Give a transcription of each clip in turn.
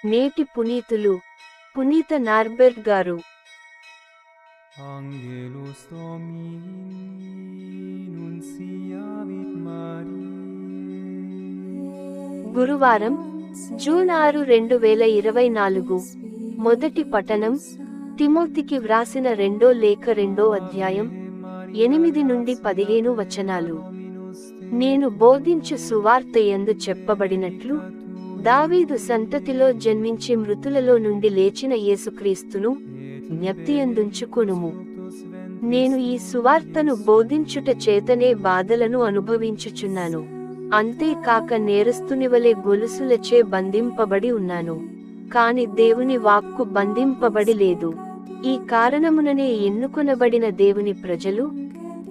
నేటి పునీతులు పునీత నార్బెర్ట్ గారు. Angelus Domini nunciavit Mariae. గురువారం జూన్ 6, 2024. మొదటి పఠనం తిమోతికి వ్రాసిన రెండో లేఖ 2వ అధ్యాయం 8-15 వచనాలు. నేను బోధించు సువార్త యందు చెప్పబడినట్లు దావీదు సంతతిలో జన్మించి మృతులలో నుండి లేచిన యేసుక్రీస్తును జ్ఞప్తియందుంచుకొనుము. నేను ఈ సువార్తను బోధించుట చేతనే బాధలను అనుభవించుచున్నాను. అంతేకాక నేరస్తునివలె గొలుసులచే బంధింపబడి ఉన్నాను. కాని దేవుని వాక్కు బంధింపబడి లేదు. ఈ కారణముననే ఎన్నుకొనబడిన దేవుని ప్రజలు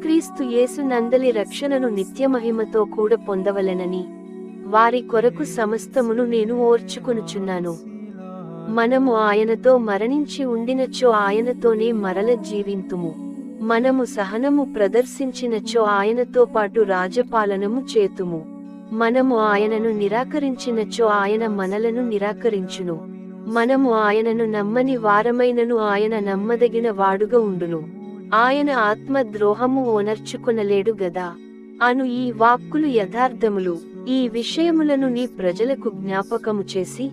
క్రీస్తు యేసు నందలి రక్షణను నిత్యమహిమతో కూడా పొందవలెనని వారి కొరకు సమస్తమును నేను ఓర్చుకొనుచున్నాను. మనము ఆయనతో మరణించి ఉండినచో ఆయనతోనే మరల జీవింతుము. మనము సహనము ప్రదర్శించినచో ఆయనతో పాటు రాజపాలనము చేతుము. మనము ఆయనను నిరాకరించినచో ఆయన మనలను నిరాకరించును. మనము ఆయనను నమ్మని వారమైనను ఆయన నమ్మదగిన వాడుగా ఉండును. ఆయన ఆత్మ ద్రోహము ఓనర్చుకొనలేడు గదా అను ఈ వాక్కులు యథార్థములు. ఈ విషయములను నీ ప్రజలకు జ్ఞాపకము చేసి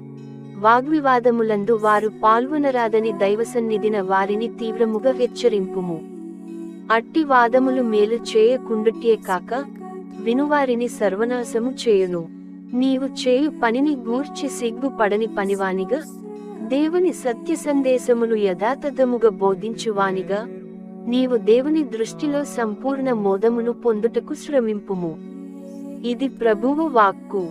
వాగ్వివాదములందు వారు పాల్గొనరాదని దైవసన్నిధిన వారిని తీవ్రముగా హెచ్చరింపుము. అట్టి వాదములు మేలు చేయకుండుటే కాక వినువారిని సర్వనాశము చేయును. నీవు చేయు పనిని గూర్చి సిగ్గుపడని పనివానిగా, దేవుని సత్య సందేశమును యథాతథముగా బోధించువానిగా నీవు దేవుని దృష్టిలో సంపూర్ణ మోదమును పొందుటకు శ్రమింపుము. ఇది ప్రభువు వాక్కు.